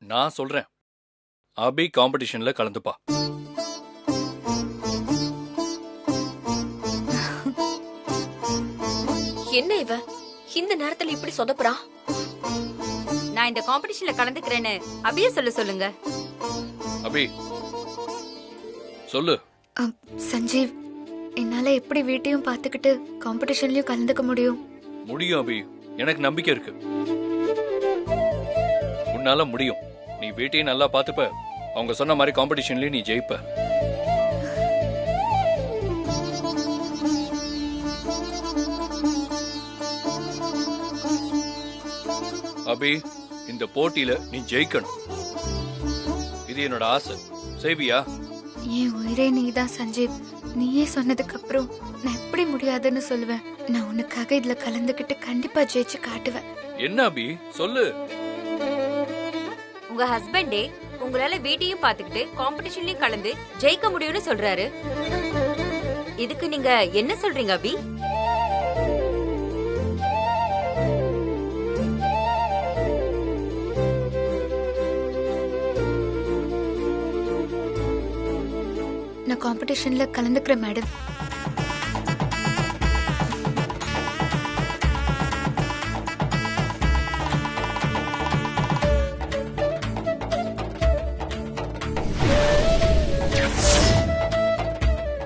நான் சொல்றேன், அபி காம்படிஷன்ல கலந்துப்பா. என்ன இவ இந்த நேரத்துல இப்படி சொதப்புறா? நான் இந்த காம்படிஷன்ல கலந்துக்கிறேன்னு அபிய சொல்லுங்க. அபி சொல்லு. சஞ்சீவ், என்னால எப்படி வீட்டையும் பார்த்துக்கிட்டு காம்படிஷன்லயும் கலந்துக்க முடியும்? முடியும் அபி, எனக்கு நம்பிக்கை இருக்கு. உன்னால முடியும். நீ வீட்டையும் நல்லா பார்த்துப்ப, அவங்க சொன்ன மாதிரி காம்படிஷன்லயும் நீ ஜெயிப்ப. அபி, இந்த போட்டியில நீ ஜெயிக்கணும். இது என்னோட ஆசை. செய்வியா? என் உயிரே நீதான் சஞ்சீவ். நீயே சொன்னதுக்கு அப்புறம் நான் எப்படி முடியாதுன்னு சொல்லுவேன். நான் உனக்காக இதுல கலந்துக்கிட்டு கண்டிப்பா ஜெயிச்சு காட்டுவேன். என்ன அபி சொல்லு. உங்க ஹஸ்பண்டே உங்களால வீட்டையும் பாத்துக்கிட்டு காம்படிஷன்லயும் கலந்து ஜெயிக்க முடியும்னு சொல்றாரு. இதுக்கு நீங்க என்ன சொல்றீங்க அபி? நான் காம்படிஷன்ல கலந்துக்கிறேன் மேடம்.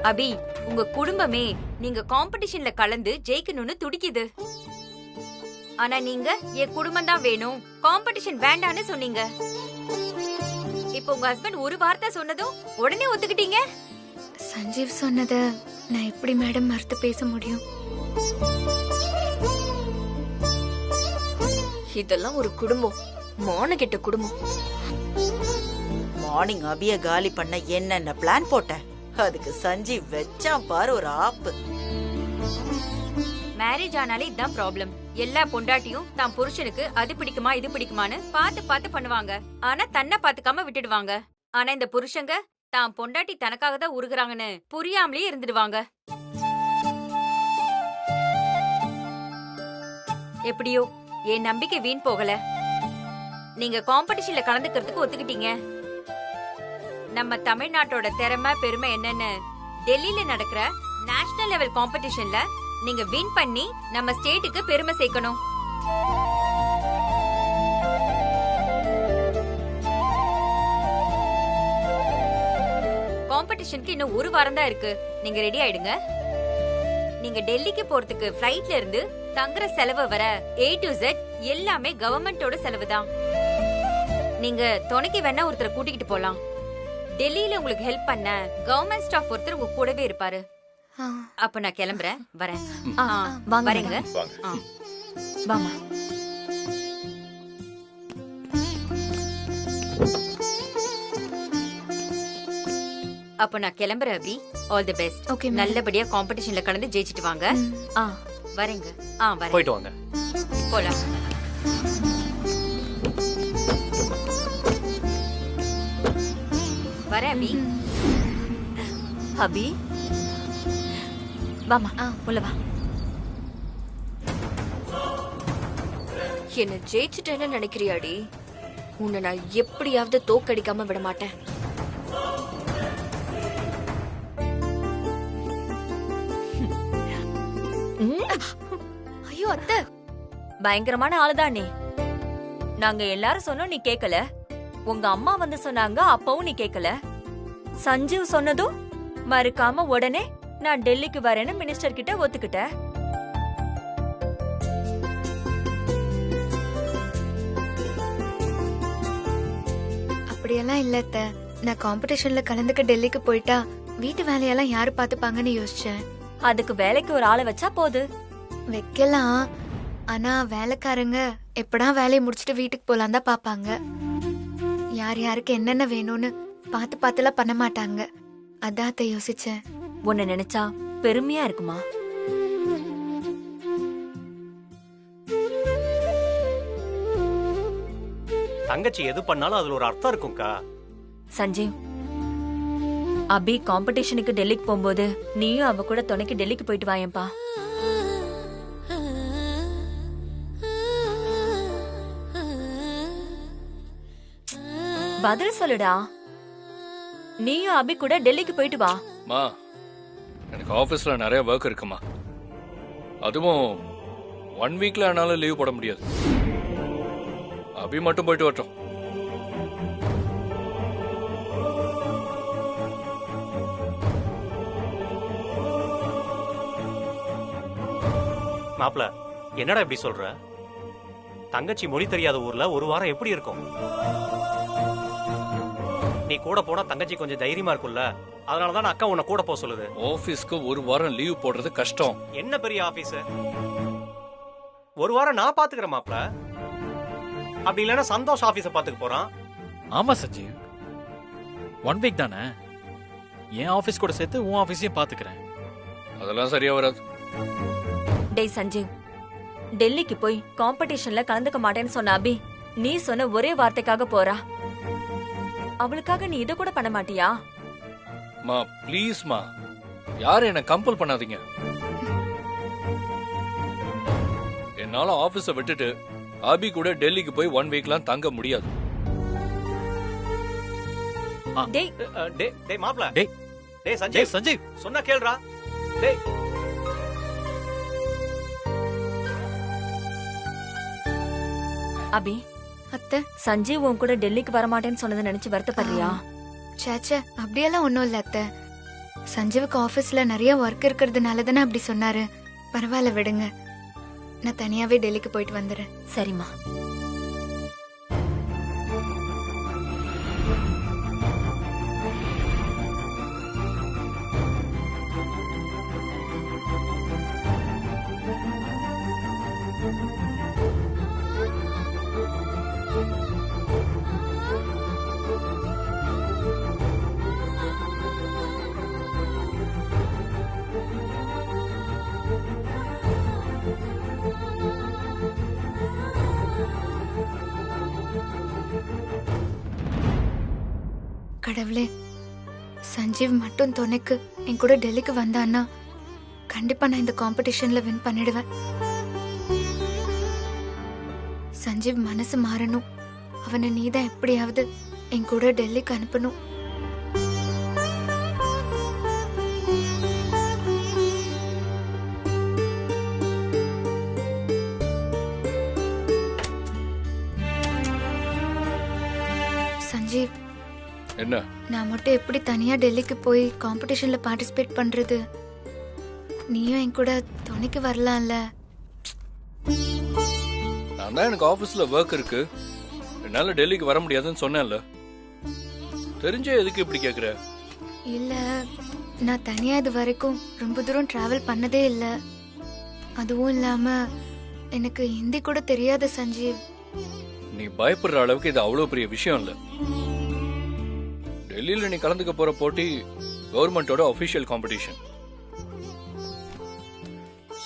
அபி, உங்க குடும்பமே நீங்க காம்படிஷன்ல கலந்து ஜெயிக்கணும்னு துடிக்குது. ஆனா நீங்க என் குடும்பம் தான் வேணும், காம்படிஷன் வேண்டான்னு சொன்னீங்க. இப்போ உங்க ஹஸ்பண்ட் ஒரு வார்த்தை சொன்னதும் உடனே ஒத்துக்கிட்டீங்க. சஞ்சீவ் சொன்னத நான் எப்படி மேடம் மறுத்து பேச முடியும்? இதெல்லாம் ஒரு குடும்பம், மானகெட்ட குடும்பம். மார்னிங் அபிய காலி பண்ண என்னென்ன பிளான் போட்ட, அதுக்கு சஞ்சீவ் வெச்சான் பாரு ஒரு ஆப்பு. மேரேஜ் ஆனாலே இதான் ப்ராப்ளம். எல்லா பொண்டாட்டியும் தான் புருஷனுக்கு அது பிடிக்குமா இது பிடிக்குமான்னு பார்த்து பார்த்து பண்ணுவாங்க. ஆனா தன்னை பாத்துக்காம விட்டுடுவாங்க. ஆனா இந்த புருஷங்க தான் பொண்டாட்டி தனக்காக தான் உருகுறாங்கன்னு புரியாமலே இருந்துடுவாங்க. எப்படியோ என் நம்பிக்கை வீண் போகல. நீங்க காம்படிஷன்ல கலந்துக்கிறதுக்கு ஒத்துக்கிட்டீங்க. நம்ம தமிழ்நாட்டோட திறமை பெருமை என்னன்னு டெல்லியில நடக்கிற நேஷனல் லெவல் காம்படிஷன்ல நீங்க வின் பண்ணி நம்ம ஸ்டேட்டுக்கு பெருமை சேர்க்கணும். காம்படிஷனுக்கு இன்னும் ஒரு வாரம் தான் இருக்கு. நீங்க ரெடி ஆயிடுங்க. நீங்க டெல்லிக்கு போறதுக்கு ஃப்ளைட்ல இருந்து தங்குற செலவு வர A to Z எல்லாமே கவர்மெண்டோட செலவு தான். நீங்க துணைக்கு வேணா ஒருத்தரை கூட்டிக்கிட்டு போலாம். டெல்லியில உங்களுக்கு ஹெல்ப் பண்ண கவர்மெண்ட் ஸ்டாஃப் ஒருத்தர் உங்க கூடவே இருப்பாரு. அப்ப நான் கிளம்புறேன், வரேன். வரேங்க. வாமா. அப்ப நான் கிளம்புறேன் Abhi. All the best. Okay, நல்லபடியா காம்படிஷன்ல கலந்து ஜெயிச்சிட்டு வாங்க. வரேங்க. வரேன். போயிட்டு வாங்க. போலாம். வரேன் அபி. அபி வாமா, உள்ள வா. என்ன ஜெயிச்சுட்டேன்னு நினைக்கிறியாடி? உன்னை நான் எப்படியாவது தோக்கடிக்காம விட மாட்டேன். ஐயோ அத்தை, பயங்கரமான ஆளுதானே. நாங்க எல்லாரும் சொன்னோம், நீ கேக்கல. உங்க அம்மா வந்து சொன்னாங்க, அப்பவும் நீ கேக்கல. சஞ்சீவ் சொன்னதும் மறுக்காம உடனே நான் டெல்லிக்கு வரேன்னு மினிஸ்டர் கிட்ட ஒத்துக்கிட்ட. அப்படியெல்லாம் இல்ல அத்தை. நான் காம்படிஷன்ல கலந்துக்க டெல்லிக்கு போயிட்டா வீட்டு வேலையெல்லாம் யாரு பாத்துப்பாங்கன்னு யோசிச்சேன். அதுக்கு வேலைக்கு ஒரு ஆளை வச்சா போது. வைக்கலாம், ஆனா வேலைக்காரங்க எப்படா வேலையை முடிச்சிட்டு வீட்டுக்கு போலாம் தான் பாப்பாங்க. யார் யாருக்கு என்னென்ன வேணும்னு பார்த்து பார்த்துலாம் பண்ண மாட்டாங்க. அதான் அத்தை யோசிச்சேன். உன்னை நினைச்சா பெருமையா இருக்குமா? தங்கச்சி எது பண்ணாலும் அதுல ஒரு அர்த்தம் இருக்கும்க்கா. சஞ்சீவ், அபி காம்படிஷனுக்கு டெல்லிக்கு போகும்போது நீயும் அவ கூட துணைக்கு டெல்லிக்கு போயிட்டு வாயேன்பா. பதில் சொல்லுடா. நீயும் அபி கூட டெல்லிக்கு போயிட்டு வா. மா எனக்கு ஆபீஸ்ல நிறைய ஒர்க் இருக்குமா, அதுவும் 1 வீக்ல என்னால லீவ் போட முடியாது. அபி மட்டும் போயிட்டு வரட்டும். மாப்ள, என்னடா இப்படி சொல்ற? தங்கச்சி மொழி தெரியாத ஊர்ல ஒரு வாரம் எப்படி இருக்கும்? நீ கூட போனா தங்கச்சி கொஞ்சம் தைரியமா இருக்கும்ல, அதனாலதான் நான் அக்கா உன்னை கூட போக சொல்லுது. ஆபீஸ்க்கு 1 வாரம் லீவ் போடுறது கஷ்டம். என்ன பெரிய ஆபீஸ்? ஒரு வாரம் நான் பாத்துக்கிறேன் மாப்ள. அப்படி இல்லைன்னா சந்தோஷ் ஆபீஸ பாத்துக்க போறான். ஆமா சஞ்சீவ், 1 வீக் தானே, என் ஆபீஸ் கூட சேர்த்து உன் ஆபீஸையும் பாத்துக்கிறேன். அதெல்லாம் சரியா வராது. டேய் சஞ்சீவ், டெல்லிக்கு போய் காம்படிஷன்ல கலந்துக்க மாட்டேன்னு சொன்ன அபி நீ சொன்ன ஒரே வார்த்தைக்காக போறா. அவளுக்காக நீ இத கூட பண்ண மாட்டியா? மா ப்ளீஸ் மா, யாரும் என்ன கம்பல் பண்ணாதீங்க. என்னால ஆபீஸ விட்டுட்டு அபி கூட டெல்லிக்கு போய் 1 வீக்லாம் தங்க முடியாது. டேய் டேய் மாப்ள, டேய் டேய் சஞ்சீவ், சஞ்சீவ் சொன்னா கேளுடா. டேய் அபி, அத்தை, சஞ்சீவ் உன் கூட டெல்லிக்கு வர மாட்டேன்னு சொன்னதை நினைச்சு வருத்தப்படுறியா? சேச்சே அப்படியெல்லாம் ஒன்றும் இல்லை அத்தை. சஞ்சீவுக்கு ஆஃபீஸில் நிறைய ஒர்க் இருக்கிறதுனால தானே அப்படி சொன்னாரு. பரவாயில்ல விடுங்க, நான் தனியாவே டெல்லிக்கு போயிட்டு வந்துடுறேன். சரிம்மா. கடவுளே, சஞ்சீவ் மட்டும் துணைக்கு என் கூட டெல்லிக்கு வந்தான்னா கண்டிப்பா நான் இந்த காம்படிஷன்ல வின் பண்ணிடுவேன். சஞ்சீவ் மனசு மாறணும். அவனை நீதான் எப்படியாவது என் கூட டெல்லிக்கு அனுப்பணும். சஞ்சீவ், என்ன நான் மட்டும் எப்படி தனியா டெல்லிக்கு போய் காம்படிஷன்ல பார்ட்டிசிபேட் பண்றது? நீயும் என் கூட துணைக்கு வரலாம்ல? நான் தான் எனக்கு ஆபீஸ்ல ஒர்க் இருக்கு, என்னால டெல்லிக்கு வர முடியாதுன்னு சொன்னேன்ல. தெரிஞ்சே எதுக்கு இப்படி கேக்குற? இல்ல, நான் தனியா இது வரைக்கும் ரொம்ப தூரம் டிராவல் பண்ணதே இல்ல. அதுவும் இல்லாம எனக்கு ஹிந்தி கூட தெரியாத சஞ்சீவ். நீ பயப்படுற அளவுக்கு இது அவ்வளவு பெரிய விஷயம் இல்ல. டெல்லியில நீ கலந்துக்க போற போட்டி கவர்மெண்டோட அபிஷியல் காம்படிஷன்.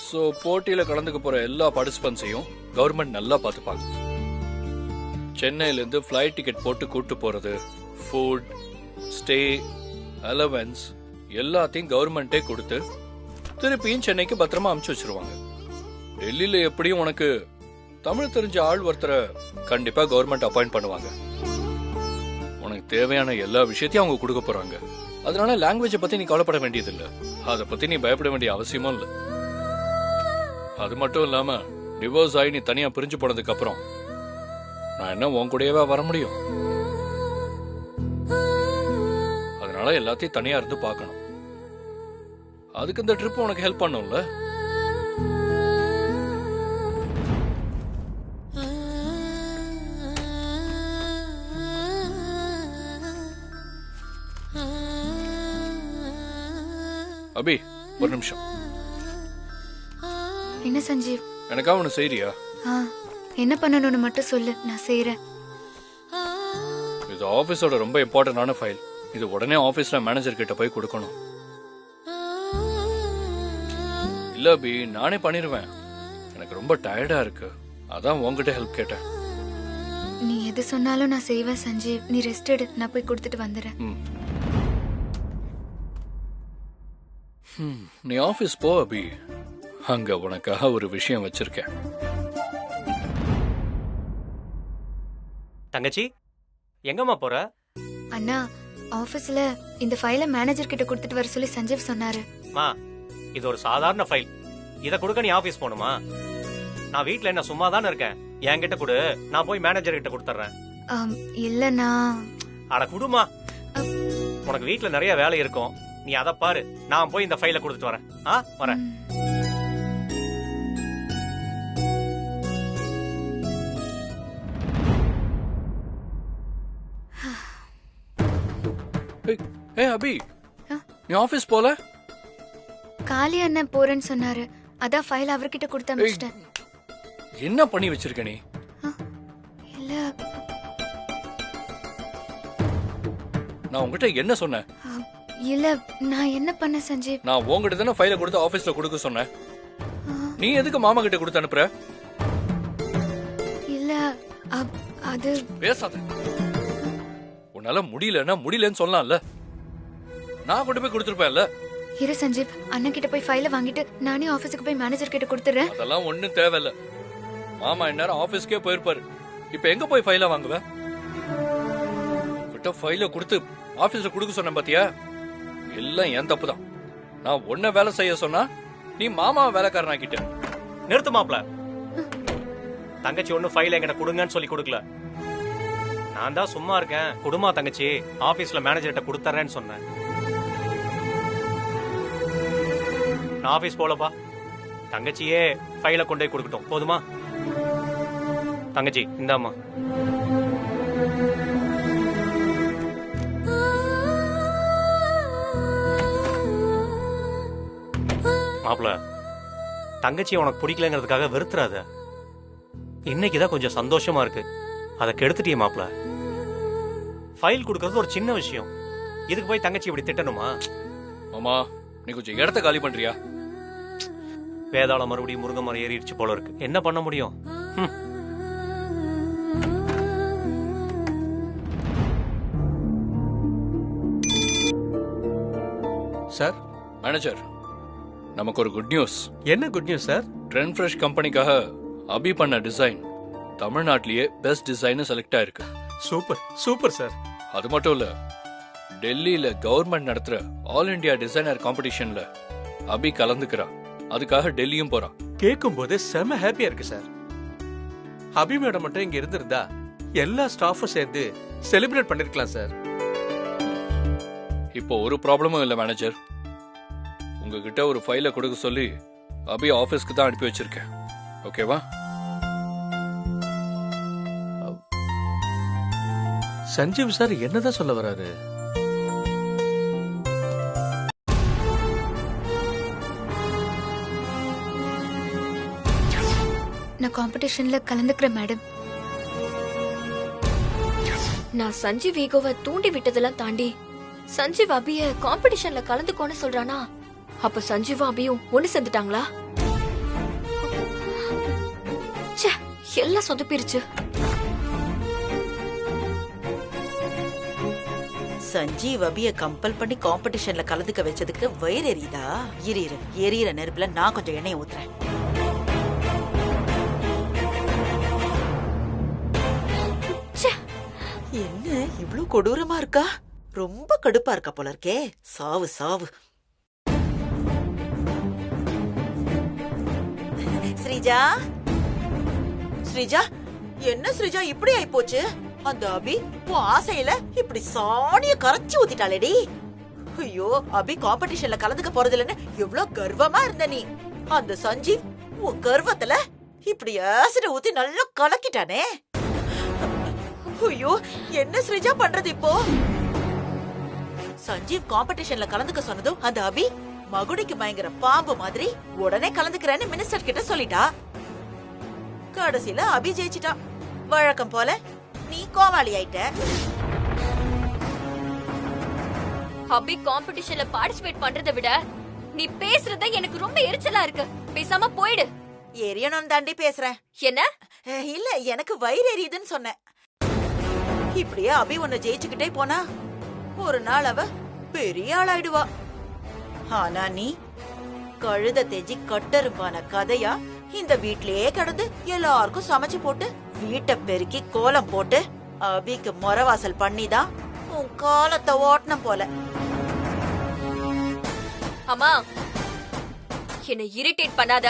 சோ போட்டியில கலந்துக்க போற எல்லா பார்ட்டிசிபென்ட்ஸையும் கவர்மெண்ட் நல்லா பார்த்துப்பாங்க. சென்னையில இருந்து ஃபிளைட் டிக்கெட் போட்டு கூட்டு போறது, ஃபுட், ஸ்டே, அலவன்ஸ் எல்லாத்தையும் கவர்மெண்டே கொடுத்து திருப்பியும் சென்னைக்கு பத்திரமா அனுப்பிச்சு வச்சிருவாங்க. டெல்லியில எப்படியும் உனக்கு தமிழ் தெரிஞ்ச ஆள் ஒருத்தரை கண்டிப்பா கவர்மெண்ட் அப்பாயிண்ட் பண்ணுவாங்க. உனக்கு தேவையான எல்லா விஷயத்தையும் அவங்க கொடுக்க போறாங்க. அதனால லாங்குவேஜை பத்தி நீ கவலைப்பட வேண்டியது இல்ல, அதை பத்தி நீ பயப்பட வேண்டிய அவசியமும் இல்ல. அது மட்டும் இல்லாம டிவோர்ஸ் ஆகி நீ தனியா பிரிஞ்சு போனதுக்கு அப்புறம் நான் என்ன உன் கூடவே வர முடியும்? அதனால எல்லாத்தையும் தனியா இருந்து பார்க்கணும். அதுக்கு இந்த ட்ரிப் உனக்கு ஹெல்ப் பண்ணும்ல. அபி, ஒரு நிமிஷம். என்ன சஞ்சீவ்? எனக்காக ஒண்ணு செய்யறியா? என்ன பண்ணணும்னு மட்டும் சொல்லு, நான் செய்யறேன். இது ஆபீஸோட ரொம்ப இம்பார்ட்டன்டான ஃபைல். இது உடனே ஆபீஸ்ல மேனேஜர் கிட்ட போய் கொடுக்கணும். இல்ல அபி, நானே பண்ணிருவேன். எனக்கு ரொம்ப டயர்டா இருக்கு, அதான் உன்கிட்ட ஹெல்ப் கேட்டேன். நீ எது சொன்னாலும் நான் செய்வேன் சஞ்சீவ். நீ ரெஸ்ட் எடு, நான் போய் கொடுத்துட்டு வந்துடுறேன். நீ ஆபீஸ் போ அபி, அங்க உனக்காக ஒரு விஷயம் வச்சிருக்கேன். தங்கச்சி, எங்கம்மா போற? அண்ணா ஆபீஸ்ல இந்த ஃபைலை மேனேஜர் கிட்ட கொடுத்துட்டு வர சொல்லி சஞ்சீவ் சொன்னாரு. மா, இது ஒரு சாதாரண ஃபைல். இத கொடுக்க நீ ஆபீஸ் போணுமா? நான் வீட்ல என்ன சும்மா தானே இருக்கேன். என்கிட்ட கொடு, நான் போய் மேனேஜர் கிட்ட கொடுத்துறேன். இல்லண்ணா. அட குடுமா, உனக்கு வீட்ல நிறைய வேலை இருக்கும், நீ அத பாரு. நான் போய் இந்த ஃபைலை கொடுத்துட்டு வரேன். வரேன். ஏய் அபி, நீ ஆபீஸ் போல? காளி அண்ணன் போறேன்னு சொன்னாரு, அதான் ஃபைல் அவர்கிட்ட கொடுத்து அனுப்பிச்சிட்டேன். என்ன பண்ணி வச்சிருக்க நீ? இல்ல, நான் உங்ககிட்ட என்ன சொன்னேன்? இல்ல நான் என்ன பண்ண சஞ்சீவ்? நான் உங்ககிட்ட தானே ஃபைலை கொடுத்து ஆபீஸ்ல கொடுக்க சொன்னேன். நீ எதுக்கு மாமா கிட்ட கொடுத்து அனுப்புற? இல்ல அது பேசாத. உன்னால முடியலன்னா முடியலன்னு சொல்லலாம்ல. நான் கொண்டு போய் கொடுத்துருப்பேன்ல. இரு சஞ்சீவ், அண்ணன் கிட்ட போய் ஃபைலை வாங்கிட்டு நானே ஆபீஸ்க்கு போய் மேனேஜர் கிட்ட கொடுத்துறேன். அதெல்லாம் ஒண்ணும் தேவையில்ல. மாமா இந்நேரம் ஆபீஸ்க்கே போயிருப்பாரு. இப்ப எங்க போய் ஃபைலை வாங்குவ? கிட்ட ஃபைலை கொடுத்து ஆபீஸ்ல கொடுக்க சொன்னேன் பாத்தியா? எல்லாம் என் தப்பு தான். நான் உன்ன வேலை செய்ய சொன்னா நீ மாமா வேலைக்காரனா கிட்ட. நிறுத்து மாப்ள. தங்கச்சி ஒண்ணு ஃபைல் என்கிட்ட கொடுங்கன்னு சொல்லி கொடுக்கல. நான் தான் சும்மா இருக்கேன், குடுமா தங்கச்சி, ஆபீஸ்ல மேனேஜர்கிட்ட கொடுத்துறேன்னு சொன்னேன். நான் ஆபீஸ் போலப்பா. தங்கச்சியே ஃபைலை கொண்டு போய் கொடுக்கட்டும், போதுமா? தங்கச்சி இந்தாம்மா. மாப்ள, தங்கச்சி உனக்கு பிடிக்கலங்கிறதுக்காக வெறுத்துறாத. இன்னைக்குதான் கொஞ்சம் சந்தோஷமா இருக்கு, அதை கெடுத்துட்டியே மாப்ள. ஃபைல் கொடுக்கறது ஒரு சின்ன விஷயம், இதுக்கு போய் தங்கச்சி இப்படி திட்டணுமா? மாமா, நீ கொஞ்சம் இடத்த காலி பண்றியா? வேதாளம் மறுபடியும் முருங்கை மரம் ஏறிடுச்சு போல இருக்கு. என்ன பண்ண முடியும்? சார், மேனேஜர், நமக்கு ஒரு குட் நியூஸ். என்ன good news sir? Trend fresh கம்பெனிக்காக அபி பண்ண டிசைன் தமிழ்நாட்டிலேயே பெஸ்ட் டிசைன் செலக்ட் ஆயிருக்கு. Super super sir. அது மட்டும் இல்ல, டெல்லியில கவர்மெண்ட் நடத்துற ஆல் இந்தியா டிசைனர் காம்படிஷன்ல அபி கலந்துக்கிறா. அதுக்காக டெல்லியும் போறா. கேட்கும் போது செம ஹாப்பியா இருக்கு சார். அபி மேடம் மட்டும் இங்க இருந்திருந்தா எல்லா ஸ்டாஃபும் சேர்ந்து செலிப்ரேட் பண்ணிருக்கலாம் சார். இப்போ ஒரு ப்ராப்ளமும் இல்ல மேனேஜர். உங்ககிட்ட ஒரு ஃபைலை கொடுக்க சொல்லி அபி ஆபீஸ்க்கு தான் அனுப்பி வச்சிருக்கேன். ஓகேவா? சஞ்சீவ் சார் என்னதான் சொல்ல வராரு? நான் காம்படிஷன்ல கலந்துக்கிறேன் மேடம். நான் சஞ்சீவ் ஈகோவை தூண்டி விட்டதெல்லாம் தாண்டி சஞ்சீவ் அபிய காம்படிஷன்ல கலந்துக்கோன்னு சொல்றானா? அப்ப சஞ்சீவும் அபியும் ஒண்ணு சேர்ந்துட்டாங்களா? ச்சே, எல்லாம் சொதப்பிருச்சு. சஞ்சீவ் அபிய கம்பல் பண்ணி காம்படிஷன்ல கலந்துக்க வச்சதுக்கு வயிறு எரியுதா? எரியிற நெருப்புல நான் கொஞ்சம் எண்ணெயை ஊத்துறேன். என்ன இவ்ளோ கொடூரமா இருக்கா? ரொம்ப கடுப்பா இருக்கா போல இருக்கே. சாவு சாவு. ஸ்ரீஜா, ஸ்ரீஜா, என்ன ஸ்ரீஜா இப்படி ஆயி போச்சு? அந்த அபி உன் ஆசையில இப்படி சாணிய கரைச்சி ஊத்திட்டாளேடி. ஐயோ, அபி காம்படிஷன்ல கலந்துக்க போறது இல்லன்னு எவ்வளவு கர்வமா இருந்த நீ. அந்த சஞ்சீவ் உன் கர்வத்துல இப்படி ஆசிட ஊத்தி நல்லா கலக்கிட்டானே. ஐயோ, என்ன ஸ்ரீஜா பண்றது இப்போ? சஞ்சீவ் காம்படிஷன்ல கலந்துக்க சொன்னதும் அந்த அபி மகுடிக்கு பயங்கர பாம்பு மாதிரி உடனே கலந்துக்கிறேன்னு மினிஸ்டர் கிட்ட சொல்லிட்டா. கடைசியில அபி ஜெயிச்சிட்டா. வழக்கம் போல நீ கோமாளி ஆயிட்ட. அபி காம்படிஷன்ல பார்ட்டிசிபேட் பண்றதை விட நீ பேசுறத எனக்கு ரொம்ப எரிச்சலா இருக்கு. பேசாம போயிடு. எரியணும் தாண்டி பேசுறேன். என்ன? இல்ல, எனக்கு வயிறு எரியுதுன்னு சொன்னேன். இப்படியே அபி உன்னை ஜெயிச்சுக்கிட்டே போனா ஒரு நாள் அவ பெரிய ஆளாயிடுவா. ஆனா நீ கழுத தேஜி கட்டரும்பான கதையா இந்த வீட்லயே கிடந்து எல்லாருக்கும் சமைச்சு போட்டு வீட்டை பெருக்கி கோலம் போட்டு அபிக்கு முறவாசல் பண்ணிதான் உன் காலத்தை ஓட்டணும் போல. அம்மா என்னை இரிட்டேட் பண்ணாத.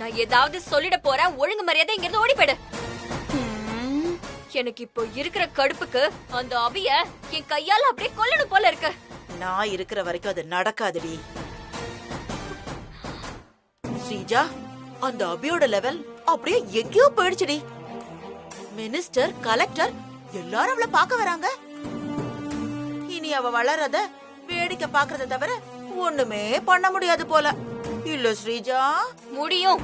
நான் ஏதாவது சொல்லிட போறேன். ஒழுங்கு மரியாதை இங்க இருந்து ஓடி போயிடு. எனக்கு இப்போ இருக்கிற கடுப்புக்கு அந்த அபிய என் கையால அப்படியே கொல்லணும் போல இருக்கு. நான் இருக்கிற வரைக்கும் அது நடக்காதுடி ஸ்ரீஜா. அந்த அபியோட லெவல் அப்படியே எங்கேயோ போயிடுச்சுடி. மினிஸ்டர், கலெக்டர் எல்லாரும் அவளை பார்க்க வராங்க. இனி அவ வளரத வேடிக்கை பாக்குறத தவிர ஒண்ணுமே பண்ண முடியாது போல. இல்ல ஸ்ரீஜா? முடியும்.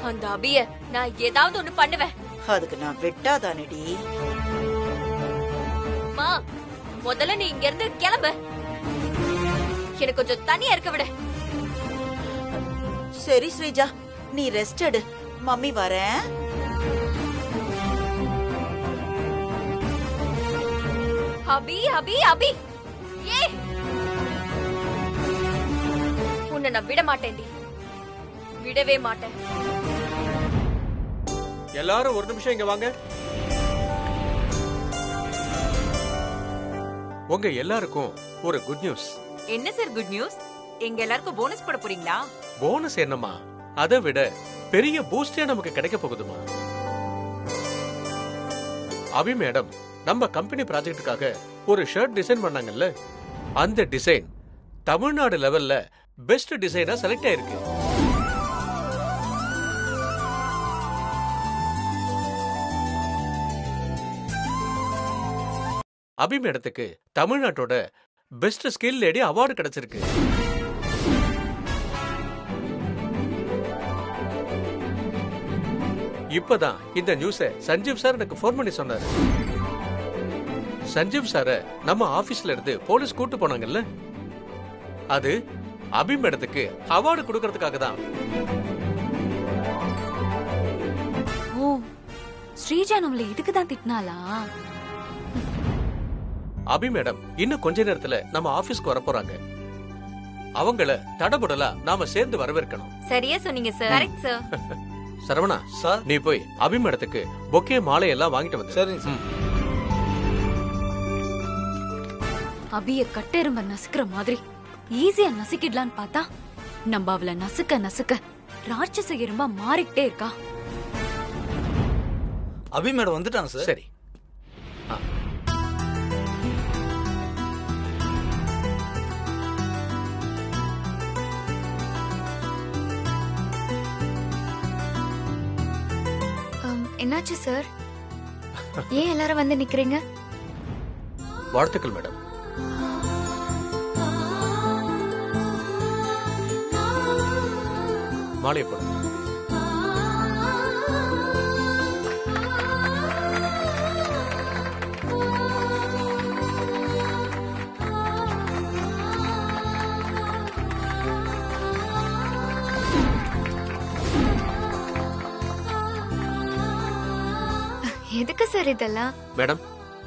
அந்த அபிய நான் ஏதாவது ஒண்ணு பண்ணுவேன். அதுக்கு நான் விட்டாதானடி. மா, முதல்ல நீ இங்க இருந்து கிளம்பு. எனக்கு கொஞ்சம் தனியா இருக்க விடு. சரி ஸ்ரீஜா, நீ ரெஸ்ட் எடு. மம்மி வரேன். அபி அபி அபி, ஏ உன்னை நான் விட மாட்டேன்டி. விடவே மாட்டேன். எல்லாரும் ஒரு நிமிஷம் இங்க வாங்க. உங்க எல்லாருக்கும் ஒரு குட் நியூஸ். என்ன சார் குட் நியூஸ்? எங்க எல்லாருக்கும் போனஸ் போட போறீங்களா? போனஸ் என்னம்மா, அதை விட பெரிய பூஸ்டே நமக்கு கிடைக்க போகுதுமா. அபி மேடம் நம்ம கம்பெனி ப்ராஜெக்ட்டுக்காக ஒரு ஷர்ட் டிசைன் பண்ணாங்கல்ல, அந்த டிசைன் தமிழ்நாடு லெவல்ல பெஸ்ட் டிசைனா செலக்ட் ஆயிருக்கு. அபி மேடத்துக்கு தமிழ்நாட்டோட பெஸ்ட் ஸ்கில் லேடி அவார்டு கிடைச்சிருக்கு. இப்பதான் இந்த நியூஸ சஞ்சீவ் சார் எனக்கு போன் பண்ணி சொன்னாரு. சஞ்சீவ் சார நம்ம ஆபீஸ்ல இருந்து போலீஸ் கூட்டு போனாங்கல்ல, அது அபி மேடத்துக்கு அவார்டு கொடுக்கறதுக்காக தான். ஓ, ஸ்ரீஜா நம்மள இதுக்கு தான் திட்டினாளா? அபி மேடம் இன்னும் கொஞ்ச நேரத்துல நம்ம ஆபீஸ்க்கு வர போறாங்க. அவங்கள தடபுடலா நாம சேர்ந்து வரவேற்கணும். சரியா சொன்னீங்க sir. Correct sir. Saravana sir, நீ போய் அபி மேடத்துக்கு பொக்கே மாலை எல்லாம் வாங்கிட்டு வந்து. சரி. அபிய கட்டெரும்ப நசுக்கிற மாதிரி ஈஸியா நசுக்கிடலான்னு பார்த்தா நம்ம அவளை நசுக்க நசுக்க ராட்சச எறும்பா மாறிக்கிட்டே இருக்கா. அபி மேடம் வந்துட்டாங்க சார். சரி. என்னாச்சு சார்? ஏன் எல்லாரும் வந்து நிக்கிறீங்க? வாழ்த்துக்கள் மேடம். மாலை போடு. எதுக்கு சார் இதெல்லாம்? மேடம்,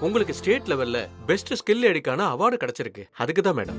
உங்களுக்கு ஸ்டேட் லெவல்ல பெஸ்ட் ஸ்கில் லேடிக்கான அவார்டு கிடைச்சிருக்கு. அதுக்கு தான் மேடம்.